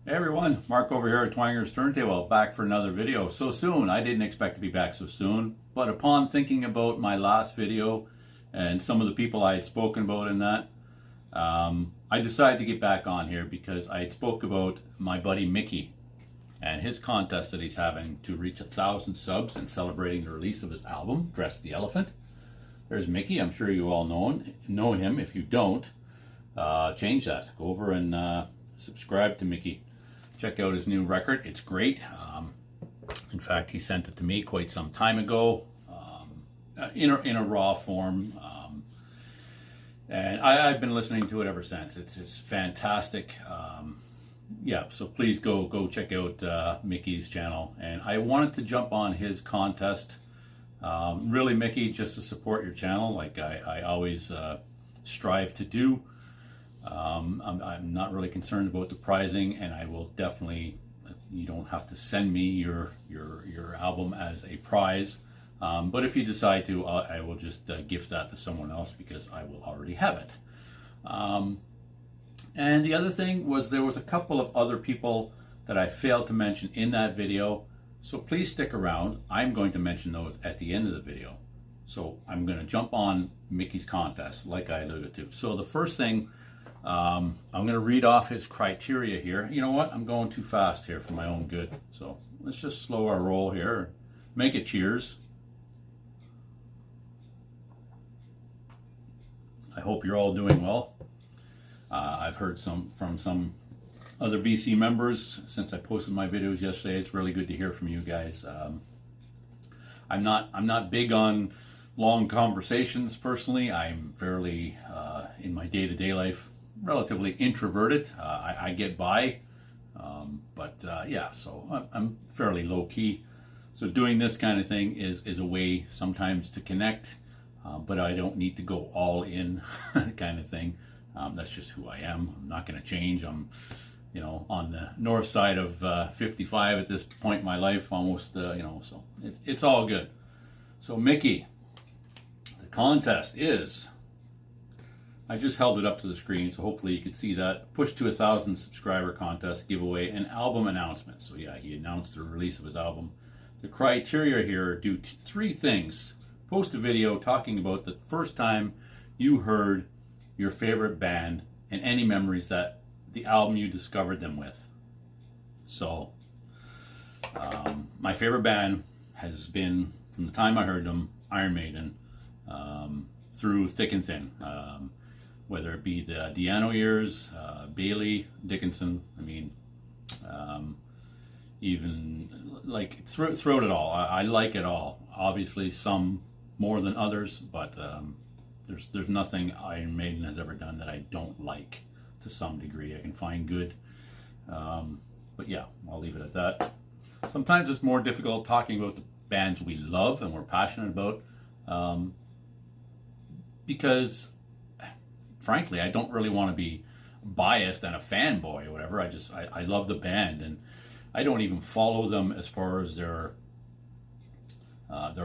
Hey everyone, Mark over here at Twanger's Turntable, back for another video. So soon, I didn't expect to be back so soon, but upon thinking about my last video and some of the people I had spoken about in that, I decided to get back on here because I had spoke about my buddy Mickey and his contest that he's having to reach 1,000 subs and celebrating the release of his album, Dress the Elephant. There's Mickey, I'm sure you all know him. If you don't, change that. Go over and subscribe to Mickey. Check out his new record. It's great. In fact, he sent it to me quite some time ago in a raw form. And I've been listening to it ever since. It's fantastic. Yeah, so please go check out Mickey's channel. And I wanted to jump on his contest. Really, Mickey, just to support your channel like I always strive to do. I'm not really concerned about the prizing, and I will definitely, you don't have to send me your album as a prize, but if you decide to, I will just gift that to someone else because I will already have it. And the other thing was there was a couple of other people that I failed to mention in that video, so please stick around. I'm going to mention those at the end of the video. So I'm going to jump on Mickey's contest like I alluded to. So the first thing, I'm going to read off his criteria here. You know what? I'm going too fast here for my own good. So let's just slow our roll here. Make it cheers. I hope you're all doing well. I've heard from some other VC members since I posted my videos yesterday. It's really good to hear from you guys. I'm not big on long conversations personally. I'm fairly in my day-to-day life relatively introverted. I get by, but yeah, so I'm fairly low-key. So doing this kind of thing is a way sometimes to connect, but I don't need to go all in kind of thing. That's just who I am. I'm not going to change. I'm, on the north side of 55 at this point in my life, almost, so it's all good. So Mickey, the contest is, I just held it up to the screen, so hopefully you could see that. Push to 1,000 subscriber contest giveaway and album announcement. So yeah, he announced the release of his album. The criteria here do three things. Post a video talking about the first time you heard your favorite band and any memories that the album you discovered them with. So my favorite band has been, from the time I heard them, Iron Maiden, through thick and thin. Whether it be the Diano years, Bailey, Dickinson, even like throughout it all. I like it all. Obviously, some more than others, but there's nothing Iron Maiden has ever done that I don't like to some degree. I can find good, but yeah, I'll leave it at that. Sometimes it's more difficult talking about the bands we love and we're passionate about, because frankly, I don't really want to be biased and a fanboy or whatever. I love the band, and I don't even follow them as far as their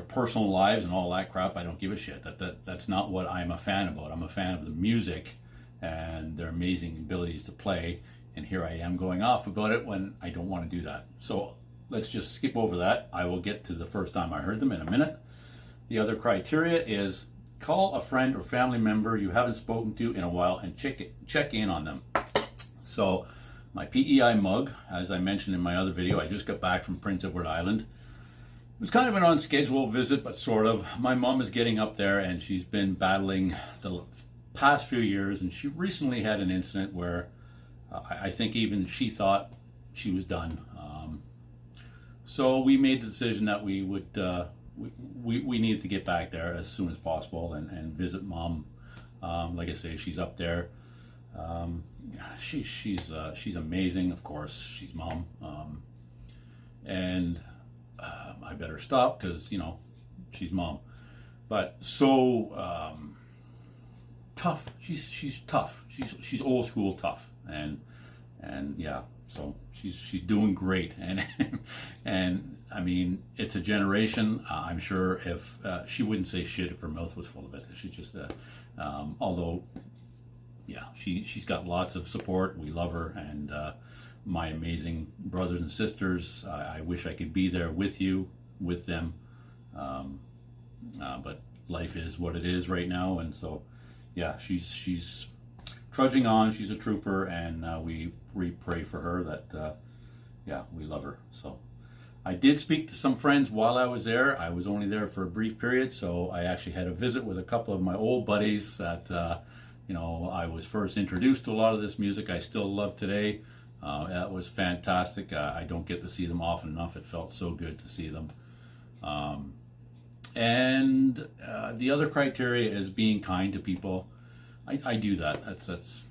personal lives and all that crap. I don't give a shit. That's not what I'm a fan about. I'm a fan of the music and their amazing abilities to play, and here I am going off about it when I don't want to do that. So let's just skip over that. I will get to the first time I heard them in a minute. The other criteria is call a friend or family member you haven't spoken to in a while and check in on them. So my PEI mug, as I mentioned in my other video, I just got back from Prince Edward Island. It was kind of an on-schedule visit, but sort of. My mom is getting up there, and she's been battling the past few years, and she recently had an incident where I think even she thought she was done. So we made the decision that we would we needed to get back there as soon as possible and visit mom. Like I say, she's up there. She's amazing, of course. She's mom, and I better stop because she's mom. But so tough. She's tough. She's old school tough, and yeah. So she's doing great, and I mean, it's a generation. I'm sure if she wouldn't say shit if her mouth was full of it. She's just although yeah, she's got lots of support. We love her, and my amazing brothers and sisters. I wish I could be there with you, with them, but life is what it is right now, and so yeah, she's trudging on. She's a trooper, and we pray for her that yeah, we love her. So I did speak to some friends while I was there. I was only there for a brief period, so I actually had a visit with a couple of my old buddies that you know, I was first introduced to a lot of this music I still love today. That was fantastic. I don't get to see them often enough. It felt so good to see them. And the other criteria is being kind to people. I do that. That's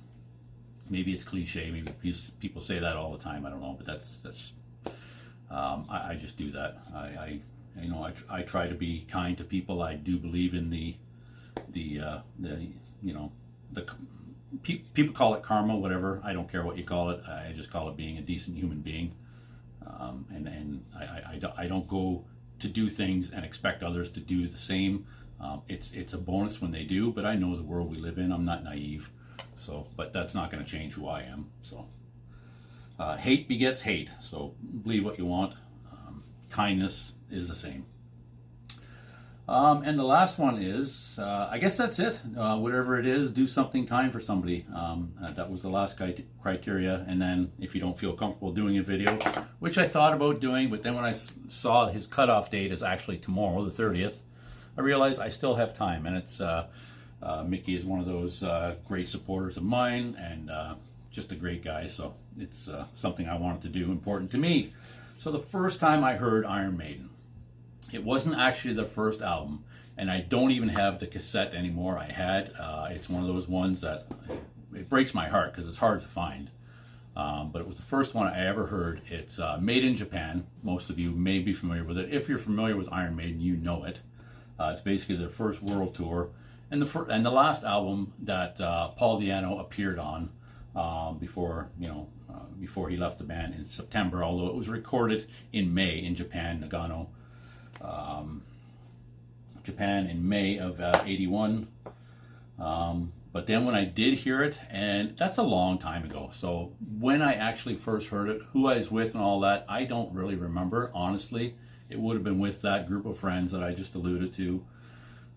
maybe it's cliche. Maybe people say that all the time. I don't know, but that's I just do that. You know, I try to be kind to people. I do believe in the you know, people call it karma, whatever. I don't care what you call it. I just call it being a decent human being. And I don't go to do things and expect others to do the same. It's a bonus when they do, but I know the world we live in. I'm not naive, so but that's not going to change who I am. So hate begets hate. So believe what you want. Kindness is the same. And the last one is, I guess that's it. Whatever it is, do something kind for somebody. That was the last criteria. And then if you don't feel comfortable doing a video, which I thought about doing, but then when I saw his cutoff date is actually tomorrow, the 30th, I realized I still have time. And it's Mickey is one of those great supporters of mine, and just a great guy. So it's something I wanted to do, important to me. So the first time I heard Iron Maiden, it wasn't actually the first album, and I don't even have the cassette anymore. I had, it's one of those ones that, it breaks my heart because it's hard to find. But it was the first one I ever heard. It's made in Japan. Most of you may be familiar with it. If you're familiar with Iron Maiden, you know it. It's basically their first world tour, and the last album that Paul Di'Anno appeared on before before he left the band in September. Although it was recorded in May in Japan, Nagano, Japan in May of '81. But then when I did hear it, and that's a long time ago, so when I actually first heard it, who I was with and all that, I don't really remember, honestly. It would have been with that group of friends that I just alluded to.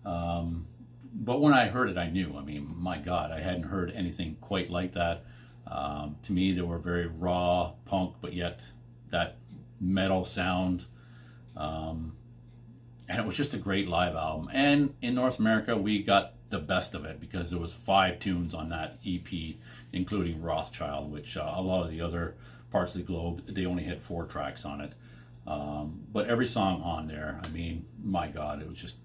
But when I heard it, I knew. I mean, my God, I hadn't heard anything quite like that. To me, they were very raw punk, but yet that metal sound. And it was just a great live album. And in North America, we got the best of it because there was 5 tunes on that EP, including Rothschild, which a lot of the other parts of the globe, they only had 4 tracks on it. But every song on there, I mean, my God, it was just,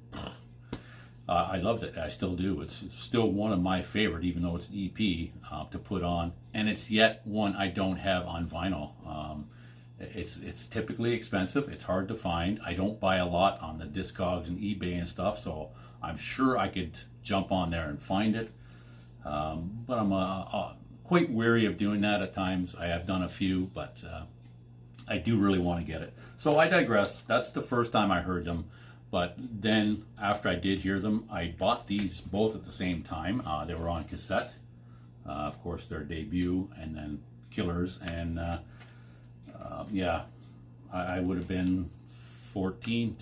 I loved it. I still do. It's still one of my favorite, even though it's an EP to put on. And it's yet one I don't have on vinyl. It's typically expensive. It's hard to find. I don't buy a lot on the Discogs and eBay and stuff, so I'm sure I could jump on there and find it. But I'm quite weary of doing that at times. I have done a few, but I do really want to get it. So I digress. That's the first time I heard them. But then after I did hear them, I bought these both at the same time. They were on cassette. Of course, their debut, and then Killers, and yeah, I would have been 13,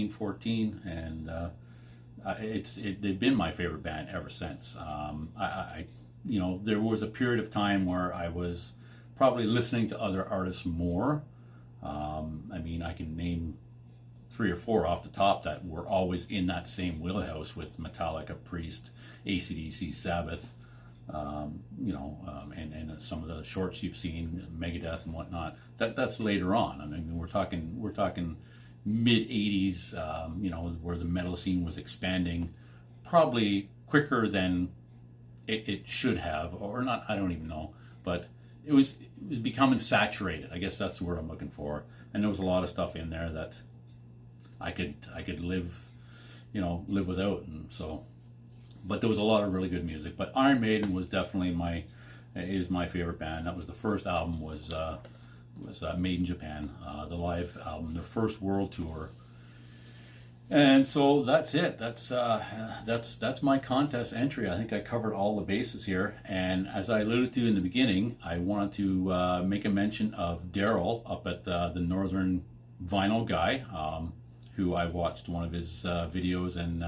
14, and they've been my favorite band ever since. You know, there was a period of time where I was probably listening to other artists more. I mean, I can name 3 or 4 off the top that were always in that same wheelhouse with Metallica, Priest, AC/DC, Sabbath, you know, and some of the shorts you've seen, Megadeth and whatnot. That's later on. I mean, we're talking mid '80s, you know, where the metal scene was expanding, probably quicker than it should have, or not. I don't even know, but it was becoming saturated. I guess that's the word I'm looking for. And there was a lot of stuff in there that I could live without, and so. But there was a lot of really good music. But Iron Maiden was definitely is my favorite band. That was the first album, was made in Japan, the live album, their first world tour. And so that's it. That's my contest entry. I think I covered all the bases here. And as I alluded to in the beginning, I wanted to make a mention of Darryl up at the Northern Vinyl Guy, who I watched one of his videos, and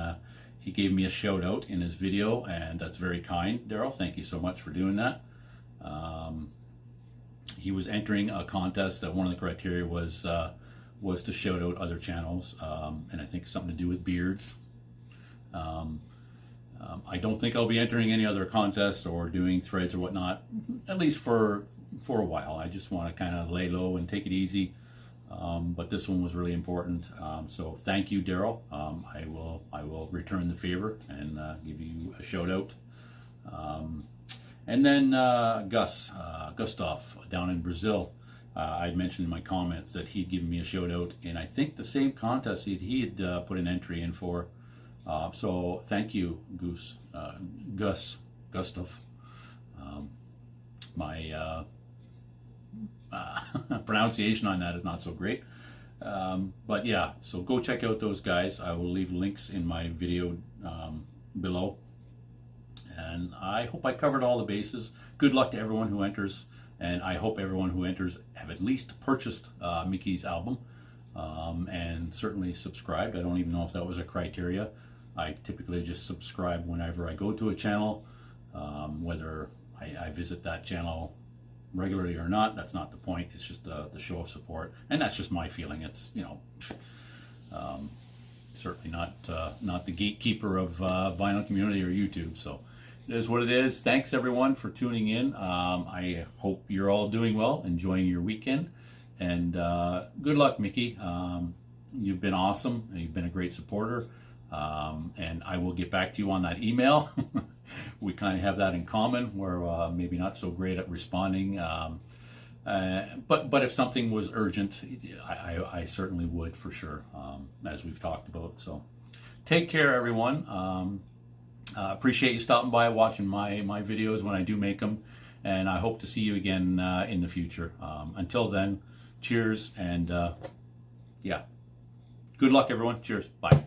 he gave me a shout out in his video, and that's very kind, Darryl. Thank you so much for doing that. He was entering a contest that one of the criteria was to shout out other channels, and I think something to do with beards. I don't think I'll be entering any other contests or doing threads or whatnot, at least for a while. I just want to kind of lay low and take it easy. But this one was really important. So thank you, Darryl. I will return the favor and give you a shout out. And then Gustav down in Brazil. I mentioned in my comments that he'd given me a shout out, and I think the same contest he had put an entry in for. So thank you, Gustav. My pronunciation on that is not so great. But yeah, so go check out those guys. I will leave links in my video below. And I hope I covered all the bases. Good luck to everyone who enters. And I hope everyone who enters have at least purchased Mickey's album and certainly subscribed. I don't even know if that was a criteria. I typically just subscribe whenever I go to a channel, whether I visit that channel regularly or not. That's not the point. It's just the show of support, and that's just my feeling. It's, you know, certainly not the gatekeeper of vinyl community or YouTube. So it is what it is. Thanks everyone for tuning in. I hope you're all doing well, enjoying your weekend, and good luck, Mickey. You've been awesome. You've been a great supporter, and I will get back to you on that email. We kind of have that in common. We're maybe not so great at responding, but if something was urgent, I certainly would, for sure, as we've talked about. So take care, everyone. Appreciate you stopping by, watching my videos when I do make them, and I hope to see you again in the future. Until then, cheers, and yeah, good luck, everyone. Cheers. Bye.